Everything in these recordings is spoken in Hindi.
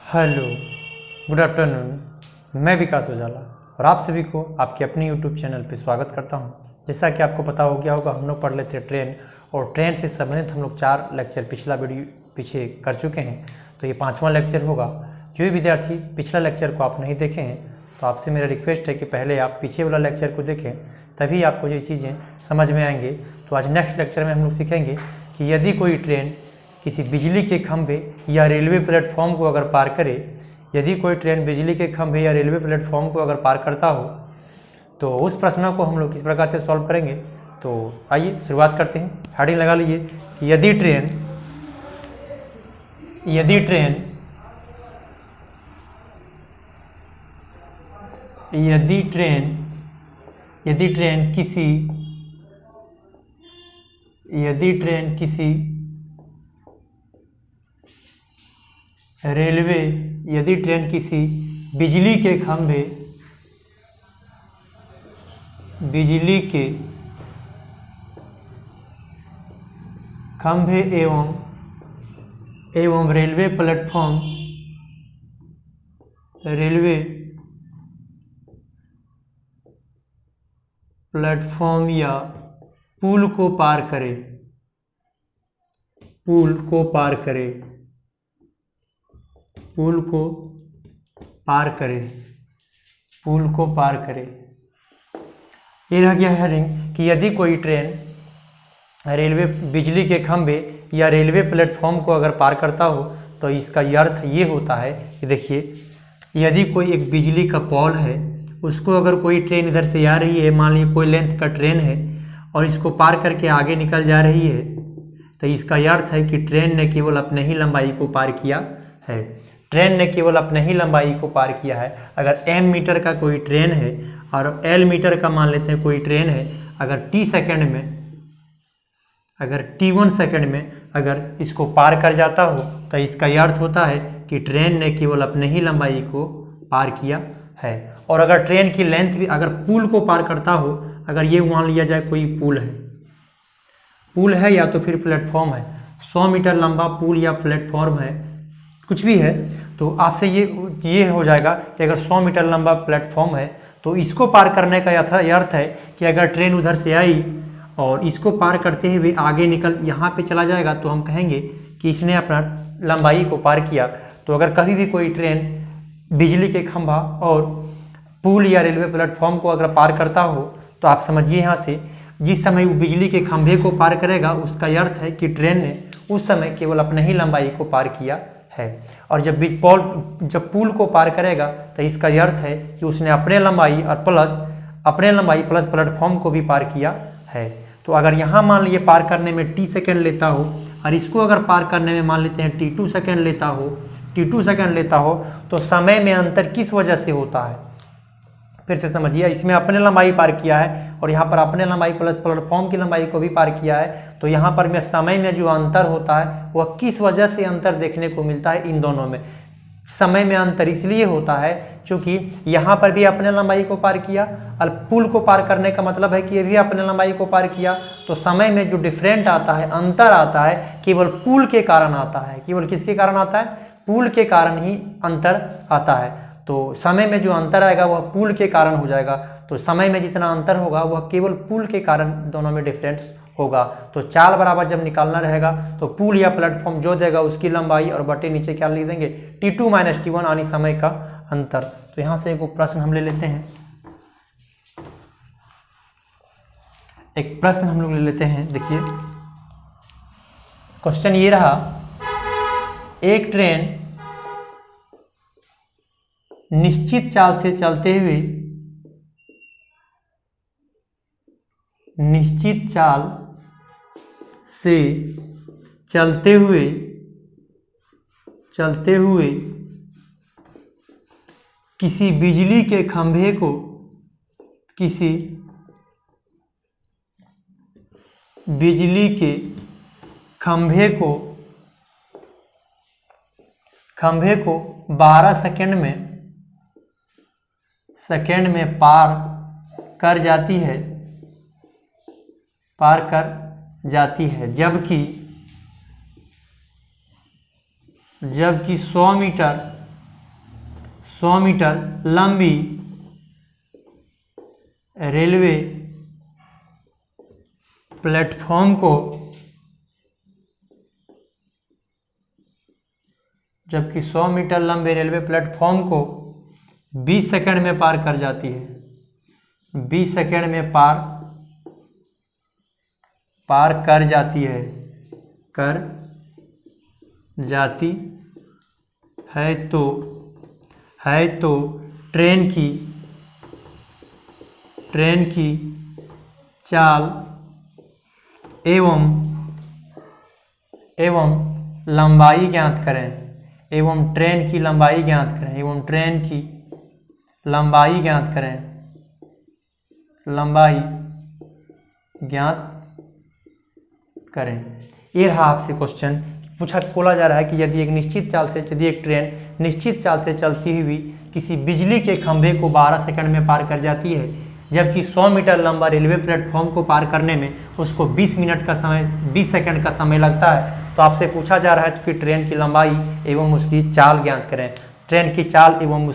Hello, good afternoon. मैं विकास उजाला और आप सभी को आपके अपने यूट्यूब चैनल पर स्वागत करता हूं। जैसा कि आपको पता हो गया होगा, हम लोग पढ़ लेते हैं ट्रेन, और ट्रेन से संबंधित हम लोग 4 लेक्चर पिछला वीडियो पीछे कर चुके हैं। तो ये 5वां लेक्चर होगा। जो भी विद्यार्थी पिछला लेक्चर को आप नहीं देखे हैं तो आपसे मेरा रिक्वेस्ट है कि पहले आप पीछे वाला लेक्चर को देखें, तभी आपको ये चीज़ें समझ में आएंगे। तो आज नेक्स्ट लेक्चर में हम लोग सीखेंगे कि यदि कोई ट्रेन किसी बिजली के खंभे या रेलवे प्लेटफॉर्म को अगर पार करे, यदि कोई ट्रेन बिजली के खंभे या रेलवे प्लेटफॉर्म को अगर पार करता हो तो उस प्रश्न को हम लोग किस प्रकार से सॉल्व करेंगे। तो आइए शुरुआत करते हैं। हेडिंग लगा लीजिए कि यदि ट्रेन किसी बिजली के खंभे एवं रेलवे प्लेटफॉर्म या पुल को पार करे। ये रह गया हेडिंग कि यदि कोई ट्रेन बिजली के खंभे या रेलवे प्लेटफॉर्म को अगर पार करता हो तो इसका अर्थ ये होता है कि देखिए, यदि कोई एक बिजली का पोल है, उसको अगर कोई ट्रेन इधर से आ रही है, मान लीजिए कोई लेंथ का ट्रेन है और इसको पार करके आगे निकल जा रही है, तो इसका अर्थ है कि ट्रेन ने केवल अपने ही लंबाई को पार किया है। अगर m मीटर का कोई ट्रेन है और l मीटर का मान लेते हैं कोई ट्रेन है, अगर t1 सेकंड में अगर इसको पार कर जाता हो तो इसका अर्थ होता है कि ट्रेन ने केवल अपने ही लंबाई को पार किया है। और अगर ट्रेन की लेंथ भी अगर पुल को पार करता हो, अगर ये मान लिया जाए कोई पुल है या तो फिर प्लेटफॉर्म है, 100 मीटर लंबा पुल या प्लेटफॉर्म है, कुछ भी है, तो आपसे ये हो जाएगा कि अगर 100 मीटर लंबा प्लेटफॉर्म है तो इसको पार करने का अर्थ है कि अगर ट्रेन उधर से आई और इसको पार करते हुए आगे निकल यहाँ पे चला जाएगा तो हम कहेंगे कि इसने अपना लंबाई को पार किया। तो अगर कभी भी कोई ट्रेन बिजली के खंभा और पुल या रेलवे प्लेटफॉर्म को अगर पार करता हो तो आप समझिए, यहाँ से जिस समय वो बिजली के खंभे को पार करेगा उसका अर्थ है कि ट्रेन ने उस समय केवल अपने ही लंबाई को पार किया है। और जब पुल को पार करेगा तो इसका अर्थ है कि उसने अपने लंबाई प्लस प्लेटफॉर्म को भी पार किया है। तो अगर यहाँ मान लीजिए पार करने में t सेकेंड लेता हो और इसको अगर पार करने में मान लेते हैं t2 सेकेंड लेता हो तो समय में अंतर किस वजह से होता है, फिर से समझिए। इसमें अपने लंबाई पार किया है और यहाँ पर अपने लंबाई प्लस प्लेटफॉर्म की लंबाई को भी पार किया है। तो यहाँ पर में समय में जो अंतर होता है वह किस वजह से अंतर देखने को मिलता है इन दोनों में। समय में अंतर इसलिए होता है क्योंकि यहाँ पर भी अपने लंबाई को पार किया और पुल को पार करने का मतलब है कि ये भी अपने लंबाई को पार किया। तो समय में जो डिफरेंट आता है, अंतर आता है, केवल पुल के कारण आता है। केवल किसके कारण आता है? पुल के कारण ही अंतर आता है। तो समय में जो अंतर आएगा वह पुल के कारण हो जाएगा। तो समय में जितना अंतर होगा वह केवल पुल के कारण दोनों में डिफरेंस होगा। तो चाल बराबर जब निकालना रहेगा तो पुल या प्लेटफॉर्म जो देगा उसकी लंबाई और बटे नीचे क्या लिख देंगे, t2 - t1 यानी समय का अंतर। तो यहाँ से एक प्रश्न हम ले लेते हैं। देखिए, क्वेश्चन ये रहा, एक ट्रेन निश्चित चाल से चलते हुए किसी बिजली के खंभे को 12 सेकंड में पार कर जाती है, जबकि 100 100 मीटर लंबी रेलवे प्लेटफॉर्म को, जबकि 100 मीटर लंबे रेलवे प्लेटफॉर्म को 20 सेकंड में पार कर जाती है, 20 सेकंड में पार कर जाती है, तो ट्रेन की चाल एवं लंबाई ज्ञात करें, ट्रेन की लंबाई ज्ञात करें। ये रहा आपसे क्वेश्चन बोला जा रहा है कि यदि एक ट्रेन निश्चित चाल से चलती हुई किसी बिजली के खंभे को 12 सेकंड में पार कर जाती है, जबकि 100 मीटर लंबा रेलवे प्लेटफॉर्म को पार करने में उसको 20 सेकंड का समय लगता है, तो आपसे पूछा जा रहा है कि ट्रेन की लंबाई एवं उसकी चाल ज्ञात करें। ट्रेन की चाल एवं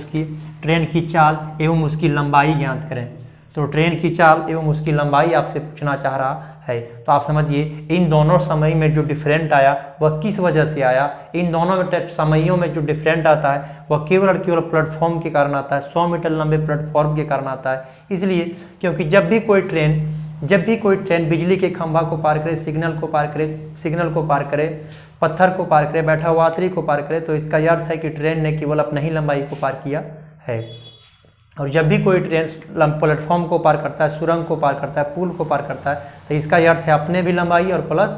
उसकी लंबाई ज्ञात करें। तो ट्रेन की चाल एवं उसकी लंबाई आपसे पूछना चाह रहा है। तो आप समझिए इन दोनों समय में जो डिफरेंट आया वह किस वजह से आया। इन दोनों समयों में जो डिफरेंट आता है वह केवल और केवल प्लेटफॉर्म के कारण आता है, 100 मीटर लंबे प्लेटफॉर्म के कारण आता है। इसलिए क्योंकि जब भी कोई ट्रेन बिजली के खंभा को पार करे, सिग्नल को पार करे, पत्थर को पार करे, बैठा हुआ यात्री को पार करे, तो इसका यह अर्थ है कि ट्रेन ने केवल अपनी ही लंबाई को पार किया है। और जब भी कोई ट्रेन प्लेटफॉर्म को पार करता है, सुरंग को पार करता है, पुल को पार करता है, तो इसका यह अर्थ है अपने भी लंबाई और प्लस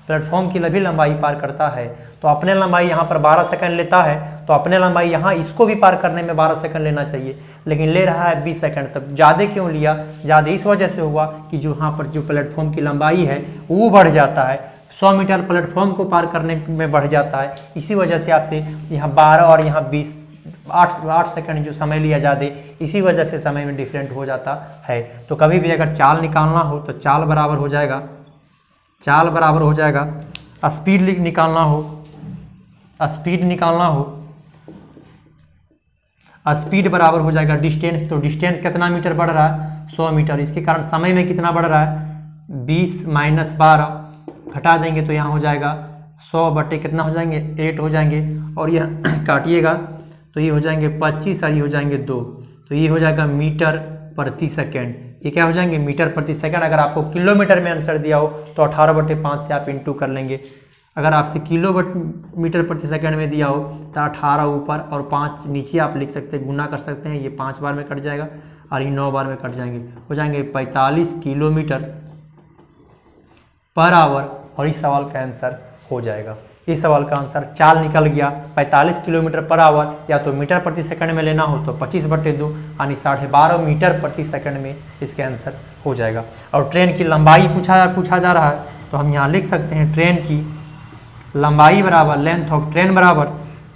प्लेटफॉर्म की भी लंबाई पार करता है। तो अपने लंबाई यहाँ पर 12 सेकंड लेता है, तो अपने लंबाई यहाँ इसको भी पार करने में 12 सेकंड लेना चाहिए, लेकिन ले रहा है 20 सेकंड। तब ज़्यादा क्यों लिया? ज़्यादा इस वजह से हुआ कि जो यहाँ पर जो प्लेटफॉर्म की लंबाई है वो बढ़ जाता है, 100 मीटर प्लेटफॉर्म को पार करने में बढ़ जाता है। इसी वजह से आपसे यहाँ 12 और यहाँ 20 8 सेकंड जो समय लिया ज़्यादा, इसी वजह से समय में डिफरेंट हो जाता है। तो कभी भी अगर चाल निकालना हो तो चाल बराबर हो जाएगा स्पीड निकालना हो स्पीड बराबर हो जाएगा डिस्टेंस। तो डिस्टेंस कितना मीटर बढ़ रहा है? 100 मीटर। इसके कारण समय में कितना बढ़ रहा है? 20 - 12 घटा देंगे तो यहाँ हो जाएगा 100 बटे कितना हो जाएंगे? 8 हो जाएंगे। और यह काटिएगा तो ये हो जाएंगे 25 और ये हो जाएंगे 2, तो ये हो जाएगा मीटर प्रति सेकंड। ये क्या हो जाएंगे? मीटर प्रति सेकंड। अगर आपको किलोमीटर में आंसर दिया हो तो 18/5 से आप इंटू कर लेंगे। अगर आपसे किलोमीटर प्रति सेकंड में दिया हो तो 18 ऊपर और 5 नीचे आप लिख सकते हैं, गुना कर सकते हैं। ये 5 बार में कट जाएगा और ये 9 बार में कट जाएंगे, हो जाएंगे 45 किलोमीटर पर आवर। और इस सवाल का आंसर हो जाएगा, इस सवाल का आंसर चाल निकल गया 45 किलोमीटर पर आवर। या तो मीटर प्रति सेकंड में लेना हो तो 25/2 यानी 12.5 मीटर प्रति सेकंड में इसके आंसर हो जाएगा। और ट्रेन की लंबाई पूछा जा रहा है, तो हम यहाँ लिख सकते हैं ट्रेन की लंबाई बराबर लेंथ ऑफ ट्रेन बराबर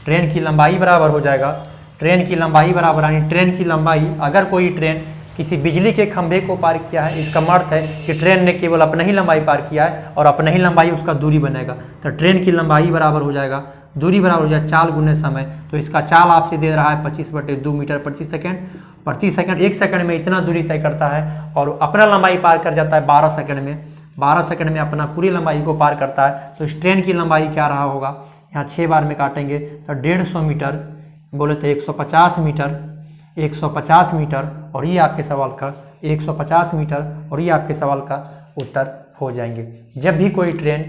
ट्रेन की लंबाई बराबर हो जाएगा ट्रेन की लंबाई बराबर, यानी ट्रेन की लंबाई, अगर कोई ट्रेन किसी बिजली के खंभे को पार किया है, इसका अर्थ है कि ट्रेन ने केवल अपना ही लंबाई पार किया है और अपना ही लंबाई उसका दूरी बनेगा। तो ट्रेन की लंबाई बराबर हो जाएगा, दूरी बराबर हो जाएगा चाल गुने समय। तो इसका चाल आपसे दे रहा है 25/2 मीटर प्रति सेकंड। 1 सेकंड में इतना दूरी तय करता है और अपना लंबाई पार कर जाता है 12 सेकंड में। 12 सेकंड में अपना पूरी लंबाई को पार करता है। तो इस ट्रेन की लंबाई क्या रहा होगा? यहाँ 6 बार में काटेंगे तो 150 मीटर, बोले तो 150 मीटर, और ये आपके सवाल का 150 मीटर, और ये आपके सवाल का उत्तर हो जाएंगे। जब भी कोई ट्रेन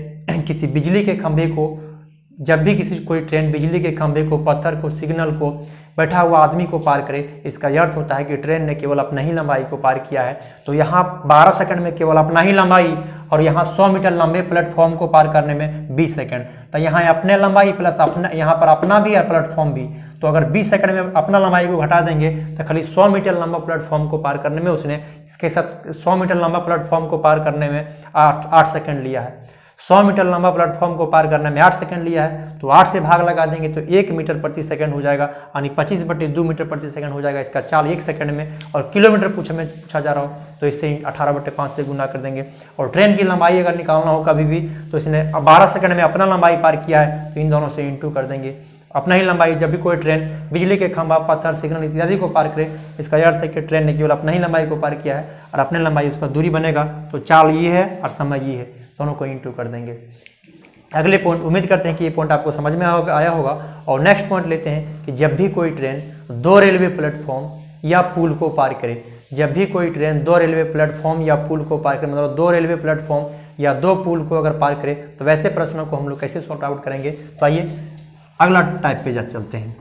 कोई ट्रेन बिजली के खंभे को, पत्थर को, सिग्नल को, बैठा हुआ आदमी को पार करे, इसका यह अर्थ होता है कि ट्रेन ने केवल अपना ही लंबाई को पार किया है। तो यहाँ 12 सेकंड में केवल अपना ही लंबाई, और यहाँ 100 मीटर लंबे प्लेटफॉर्म को पार करने में 20 सेकंड। तो यहाँ अपने लंबाई प्लस अपना, यहाँ पर अपना भी और प्लेटफॉर्म भी। तो अगर 20 सेकंड में अपना लंबाई को घटा देंगे तो खाली 100 मीटर लंबा प्लेटफॉर्म को पार करने में उसने इसके साथ 100 मीटर लंबा प्लेटफॉर्म को पार करने में 8 सेकंड लिया है। 100 मीटर लंबा प्लेटफॉर्म को पार करने में 8 सेकंड लिया है। तो 8 से भाग लगा देंगे तो 1 मीटर प्रति सेकंड हो जाएगा, यानी 25/2 मीटर प्रति सेकंड हो जाएगा। इसका चाल 1 सेकंड में, और किलोमीटर पूछा जा रहा हो तो इससे 18/5 से गुना कर देंगे। और ट्रेन की लंबाई अगर निकालना हो कभी भी तो इसने 12 सेकंड में अपना लंबाई पार किया है, तो इन दोनों से इंटू कर देंगे। अपना ही लंबाई, जब भी कोई ट्रेन बिजली के खंभा, पत्थर, सिग्नल इत्यादि को पार करे, इसका यह अर्थ है कि ट्रेन ने केवल अपना ही लंबाई को पार किया है और अपने लंबाई उसका दूरी बनेगा। तो चाल ये है और समय ये है, दोनों को इंटू कर देंगे। अगले पॉइंट, उम्मीद करते हैं कि ये पॉइंट आपको समझ में आया होगा। और नेक्स्ट पॉइंट लेते हैं कि जब भी कोई ट्रेन 2 रेलवे प्लेटफॉर्म या पुल को पार करे, जब भी कोई ट्रेन 2 रेलवे प्लेटफॉर्म या पुल को पार करे, मतलब 2 रेलवे प्लेटफॉर्म या 2 पुल को अगर पार करे, तो वैसे प्रश्नों को हम लोग कैसे सॉर्ट आउट करेंगे। तो आइए अगला टाइप पे चलते हैं।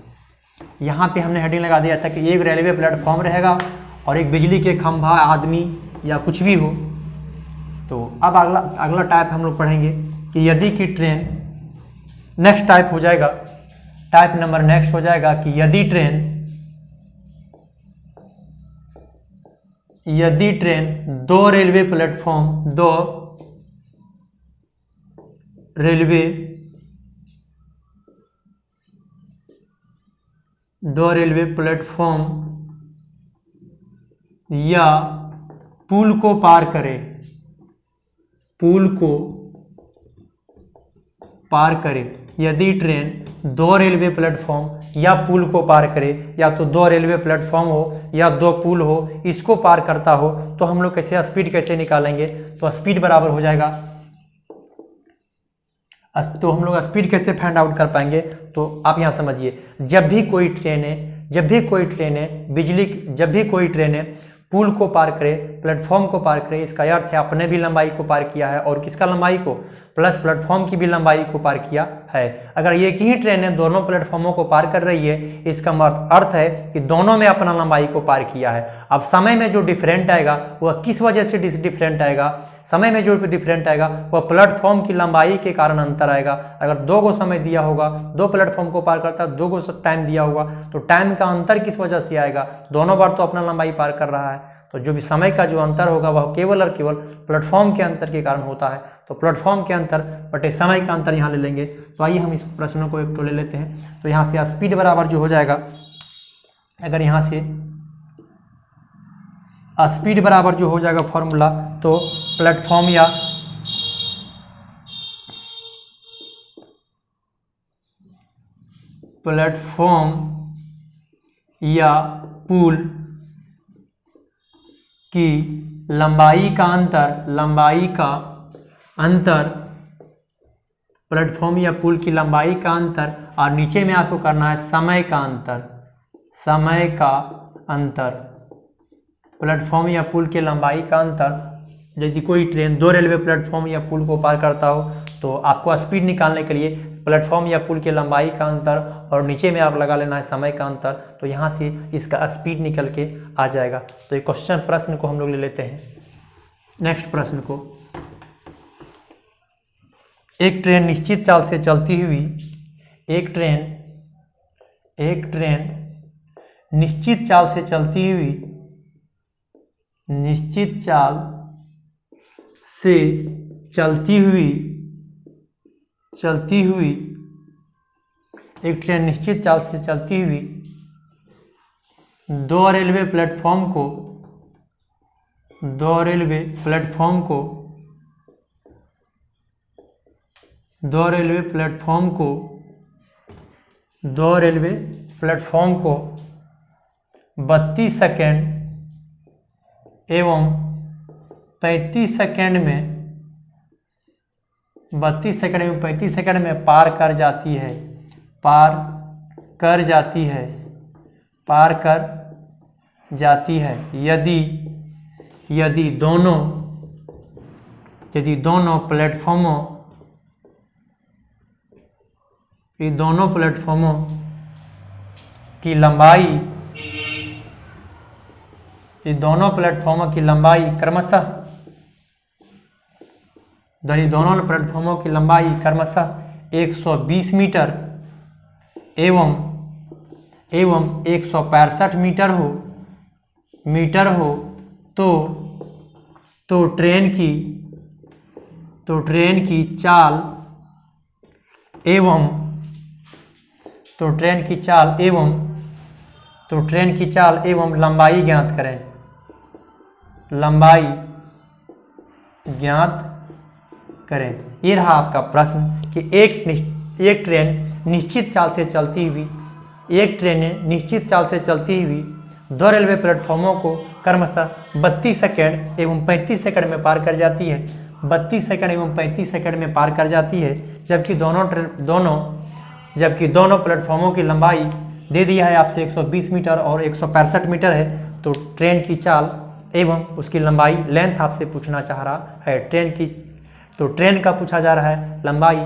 यहाँ पे हमने हेडिंग लगा दिया था कि एक रेलवे प्लेटफॉर्म रहेगा और एक बिजली के खंभा, आदमी या कुछ भी हो। तो अब अगला टाइप हम लोग पढ़ेंगे कि यदि की ट्रेन, नेक्स्ट टाइप हो जाएगा, टाइप नंबर नेक्स्ट हो जाएगा कि यदि train 2 railway platform, 2 railway platform या पुल को पार करे, पुल को पार करे। यदि ट्रेन 2 रेलवे प्लेटफॉर्म या पुल को पार करे, या तो 2 रेलवे प्लेटफॉर्म हो या 2 पुल हो, इसको पार करता हो, तो हम लोग कैसे स्पीड कैसे निकालेंगे। तो स्पीड बराबर हो जाएगा, तो हम लोग स्पीड कैसे फाइंड आउट कर पाएंगे। तो आप यहाँ समझिए, जब भी कोई ट्रेनें पुल को पार करे, प्लेटफॉर्म को पार करे, इसका अर्थ है अपने भी लंबाई को पार किया है और किसका लंबाई को, प्लस प्लेटफॉर्म की भी लंबाई को पार किया है। अगर एक ही ट्रेनें दोनों प्लेटफॉर्मों को पार कर रही है, इसका अर्थ है कि दोनों में अपना लंबाई को पार किया है। अब समय में जो डिफरेंट आएगा वह किस वजह से डिफरेंट आएगा, समय में जो डिफरेंट आएगा वह प्लेटफॉर्म की लंबाई के कारण अंतर आएगा। अगर 2 को समय दिया होगा, 2 प्लेटफॉर्म को पार करता है, 2 को टाइम दिया होगा, तो टाइम का अंतर किस वजह से आएगा, दोनों बार तो अपना लंबाई पार कर रहा है। तो जो भी समय का जो अंतर होगा वह केवल और केवल प्लेटफॉर्म के अंतर के कारण होता है। तो प्लेटफॉर्म के अंतर बटे समय का अंतर यहाँ ले लेंगे। तो आइए हम इस प्रश्नों को एक तो ले लेते हैं। तो यहाँ से स्पीड बराबर जो हो जाएगा, अगर यहाँ से स्पीड बराबर जो हो जाएगा फॉर्मूला, तो प्लेटफॉर्म या पुल की लंबाई का अंतर, प्लेटफॉर्म या पुल की लंबाई का अंतर, और नीचे में आपको करना है समय का अंतर, प्लेटफॉर्म या पुल के लंबाई का अंतर। यदि कोई ट्रेन 2 रेलवे प्लेटफॉर्म या पुल को पार करता हो, तो आपको स्पीड निकालने के लिए प्लेटफॉर्म या पुल के लंबाई का अंतर और नीचे में आप लगा लेना है समय का अंतर। तो यहाँ से इसका स्पीड निकल के आ जाएगा। तो ये प्रश्न को हम लोग ले लेते हैं। नेक्स्ट प्रश्न को, एक ट्रेन निश्चित चाल से चलती हुई, एक ट्रेन निश्चित चाल से चलती हुई एक ट्रेन निश्चित चाल से चलती हुई 2 रेलवे प्लेटफॉर्म को 32 सेकेंड एवं 35 सेकेंड में पार कर जाती है, यदि दोनों प्लेटफॉर्मों की लंबाई क्रमशः 120 मीटर एवं 165 मीटर हो, तो ट्रेन की चाल एवं लंबाई ज्ञात करें। ये रहा आपका प्रश्न कि एक ट्रेन निश्चित चाल से चलती हुई एक ट्रेनें निश्चित चाल से चलती हुई 2 रेलवे प्लेटफॉर्मों को क्रमशः 32 सेकंड एवं 35 सेकंड में पार कर जाती है। 32 सेकंड एवं 35 सेकंड में पार कर जाती है, जबकि दोनों प्लेटफॉर्मों की लंबाई दे दिया है आपसे 120 मीटर और 165 मीटर है। तो ट्रेन की चाल एवं उसकी लंबाई लेंथ आपसे पूछना चाह रहा है। ट्रेन का पूछा जा रहा है लंबाई,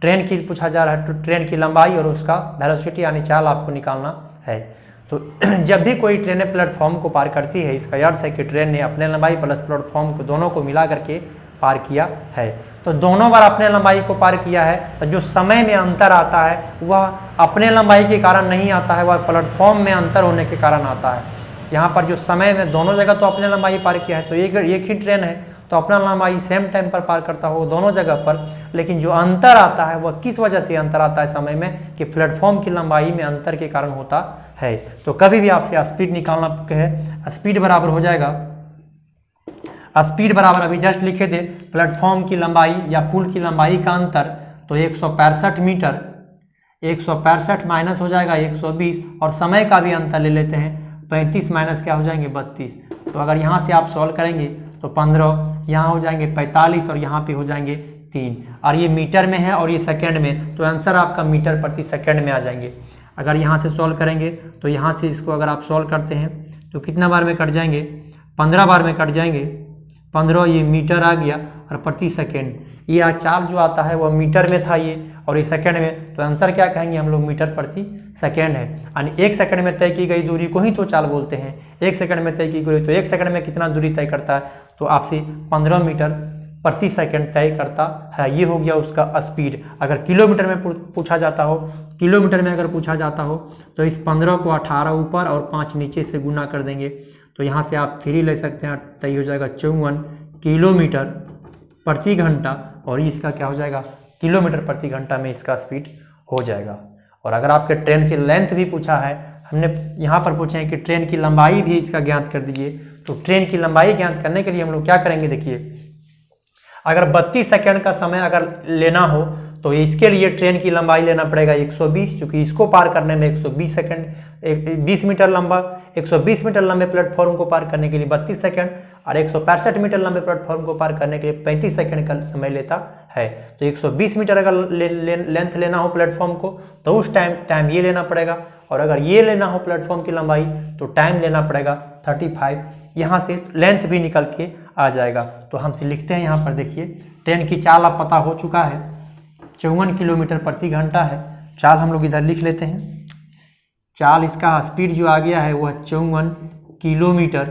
ट्रेन की पूछा जा रहा है, तो ट्रेन की लंबाई और उसका वेलोसिटी यानी चाल आपको निकालना है। तो जब भी कोई ट्रेनें प्लेटफॉर्म को पार करती है, इसका अर्थ है कि ट्रेन ने अपने लंबाई प्लस प्लेटफॉर्म को दोनों को मिला करके पार किया है। तो दोनों बार अपने लंबाई को पार किया है, तो जो समय में अंतर आता है वह अपने लंबाई के कारण नहीं आता है, वह प्लेटफॉर्म में अंतर होने के कारण आता है। यहाँ पर जो समय में दोनों जगह तो अपने लंबाई पार किया है, तो एक ही ट्रेन है तो अपना लंबाई सेम टाइम पर पार करता हो दोनों जगह पर, लेकिन जो अंतर आता है वह किस वजह से अंतर आता है समय में, कि प्लेटफॉर्म की लंबाई में अंतर के कारण होता है। तो कभी भी आपसे स्पीड निकालना है, स्पीड बराबर हो जाएगा, स्पीड बराबर अभी जस्ट लिखे थे प्लेटफॉर्म की लंबाई या पुल की लंबाई का अंतर, तो 165 मीटर, 165 माइनस हो जाएगा 120 और समय का भी अंतर ले लेते हैं, 35 माइनस क्या हो जाएंगे 32। तो अगर यहाँ से आप सॉल्व करेंगे तो 15, यहाँ हो जाएंगे 45 और यहाँ पे हो जाएंगे 3, और ये मीटर में है और ये सेकंड में, तो आंसर आपका मीटर प्रति सेकंड में आ जाएंगे। अगर यहाँ से सॉल्व करेंगे तो यहाँ से इसको अगर आप सॉल्व करते हैं तो कितना बार में कट जाएंगे, 15 बार में कट जाएंगे। 15 ये मीटर आ गया और प्रति सेकंड, ये चाल जो आता है वह मीटर में था ये, और ये सेकंड में, तो आंसर क्या कहेंगे हम लोग, मीटर प्रति सेकंड है। यानी 1 सेकंड में तय की गई दूरी को ही तो चाल बोलते हैं। 1 सेकंड में तय की गई, तो 1 सेकंड में कितना दूरी तय करता है, तो आपसे 15 मीटर प्रति सेकंड तय करता है। ये हो गया उसका स्पीड। अगर किलोमीटर में पूछा जाता हो, किलोमीटर में अगर पूछा जाता हो तो इस 15 को 18 ऊपर और 5 नीचे से गुना कर देंगे, तो यहाँ से आप 3 ले सकते हैं, तय हो जाएगा 54 किलोमीटर प्रति घंटा, और इसका क्या हो जाएगा, किलोमीटर प्रति घंटा में इसका स्पीड हो जाएगा। और अगर आपके ट्रेन की लेंथ भी पूछा है, हमने यहाँ पर पूछे हैं कि ट्रेन की लंबाई भी इसका ज्ञात कर दीजिए, तो ट्रेन की लंबाई ज्ञात करने के लिए हम लोग क्या करेंगे, देखिए अगर 32 सेकंड का समय अगर लेना हो तो इसके लिए ट्रेन की लंबाई लेना पड़ेगा 120, क्योंकि इसको पार करने में 120 सेकंड 20 मीटर लंबा 120 मीटर लंबे प्लेटफॉर्म को पार करने के लिए 32 सेकंड और 165 मीटर लंबे प्लेटफॉर्म को पार करने के लिए 35 सेकंड का समय लेता है। तो 120 मीटर अगर लेंथ लेना हो प्लेटफॉर्म को तो उस टाइम ये लेना पड़ेगा, और अगर ये लेना हो प्लेटफॉर्म की लंबाई तो टाइम लेना पड़ेगा 35। यहाँ से लेंथ भी निकल के आ जाएगा। तो हमसे लिखते हैं यहाँ पर, देखिए ट्रेन की चाल अब पता हो चुका है, 54 किलोमीटर प्रति घंटा है। चाल हम लोग इधर लिख लेते हैं, चाल इसका स्पीड जो आ गया है वह 54 किलोमीटर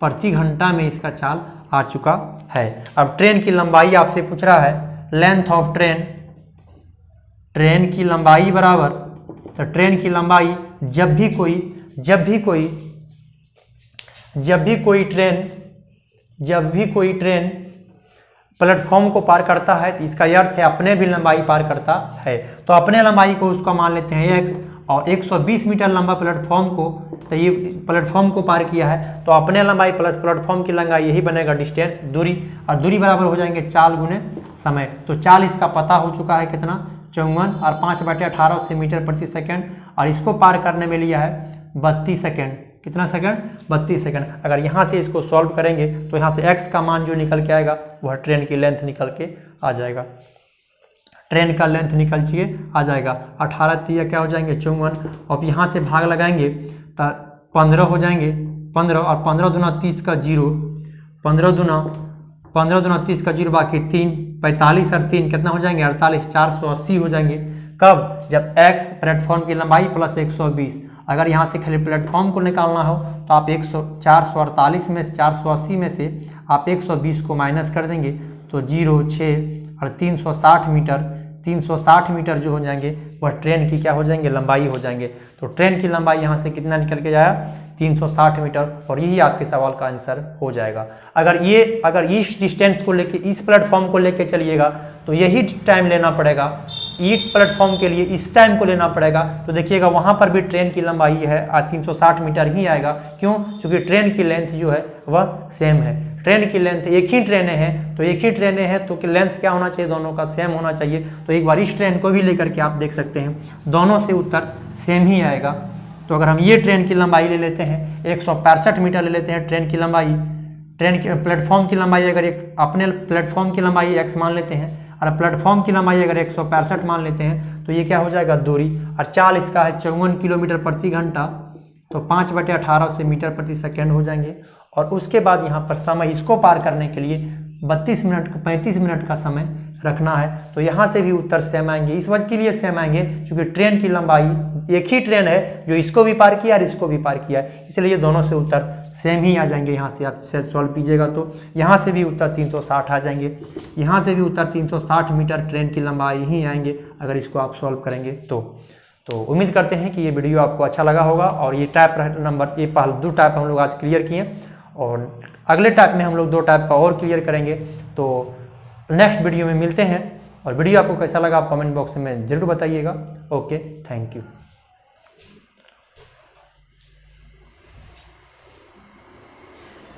प्रति घंटा में इसका चाल आ चुका है। अब ट्रेन की लंबाई आपसे पूछ रहा है, लेंथ ऑफ ट्रेन, ट्रेन की लंबाई बराबर, तो ट्रेन की लंबाई जब भी कोई ट्रेन प्लेटफॉर्म को पार करता है, इसका अर्थ है अपने भी लंबाई पार करता है। तो अपने लंबाई को उसका मान लेते हैं x, और 120 मीटर लंबा प्लेटफॉर्म को, तो ये प्लेटफॉर्म को पार किया है, तो अपने लंबाई प्लस प्लेटफॉर्म की लंबाई यही बनेगा डिस्टेंस, दूरी, और दूरी बराबर हो जाएंगे चाल गुने समय। तो चाल इसका पता हो चुका है कितना, 54 और 5/18 से मीटर प्रति सेकंड, और इसको पार करने में लिया है 32 सेकंड। कितना सेकंड, 32 सेकंड। अगर यहाँ से इसको सॉल्व करेंगे तो यहाँ से x का मान जो निकल के आएगा वह ट्रेन की लेंथ निकल के आ जाएगा, ट्रेन का लेंथ निकल के आ जाएगा। 18 3 क्या हो जाएंगे 54, अब यहाँ से भाग लगाएंगे तो 15 हो जाएंगे, 15 और 15 दूना 30 का 0, 15 दूना 30 का 0, बाकी 3, 45 और 3 कितना हो जाएंगे 48, 480 हो जाएंगे। कब, जब x प्लेटफॉर्म की लंबाई प्लस 120। अगर यहाँ से खाली प्लेटफॉर्म को निकालना हो तो आप 448 में 480 में से आप 120 को माइनस कर देंगे, तो 0, 6 और 360 मीटर जो हो जाएंगे वह ट्रेन की क्या हो जाएंगे, लंबाई हो जाएंगे। तो ट्रेन की लंबाई यहाँ से कितना निकल के जाया 360 मीटर, और यही आपके सवाल का आंसर हो जाएगा। अगर इस डिस्टेंस को लेके, इस प्लेटफॉर्म को लेके चलिएगा तो यही टाइम लेना पड़ेगा, इस प्लेटफॉर्म के लिए इस टाइम को लेना पड़ेगा। तो देखिएगा वहाँ पर भी ट्रेन की लंबाई है 360 मीटर ही आएगा। क्यों, क्योंकि ट्रेन की लेंथ जो है वह सेम है। ट्रेन की लेंथ एक ही ट्रेनें हैं, तो एक ही ट्रेनें हैं तो लेंथ क्या होना चाहिए, दोनों का सेम होना चाहिए। तो एक बार इस ट्रेन को भी लेकर के आप देख सकते हैं, दोनों से उत्तर सेम ही आएगा। तो अगर हम ये ट्रेन की लंबाई ले लेते हैं 165 मीटर ले लेते हैं ट्रेन की लंबाई, ट्रेन की प्लेटफॉर्म की लंबाई अगर एक अपने प्लेटफॉर्म की लंबाई x मान लेते हैं और प्लेटफॉर्म की लंबाई अगर 165 मान लेते हैं, तो ये क्या हो जाएगा दूरी, और चाल इसका है 54 किलोमीटर प्रति घंटा, तो 5/18 से मीटर प्रति सेकेंड हो जाएंगे। और उसके बाद यहाँ पर समय इसको पार करने के लिए 35 मिनट का समय रखना है। तो यहाँ से भी उत्तर सेम आएंगे, इस वजह के लिए सेम आएंगे क्योंकि ट्रेन की लंबाई एक ही ट्रेन है जो इसको भी पार किया और इसको भी पार किया है, इसलिए दोनों से उत्तर सेम ही आ जाएंगे। यहाँ से आप सॉल्व कीजिएगा तो यहाँ से भी उत्तर 360 आ जाएंगे, यहाँ से भी उत्तर 360 मीटर ट्रेन की लंबाई ही आएंगे अगर इसको आप सॉल्व करेंगे तो उम्मीद करते हैं कि ये वीडियो आपको अच्छा लगा होगा। और ये टाइप नंबर ये पहले 2 टाइप हम लोग आज क्लियर किए, और अगले टाइप में हम लोग 2 टाइप का और क्लियर करेंगे। तो नेक्स्ट वीडियो में मिलते हैं, और वीडियो आपको कैसा लगा आप कमेंट बॉक्स में जरूर बताइएगा। Okay, thank you.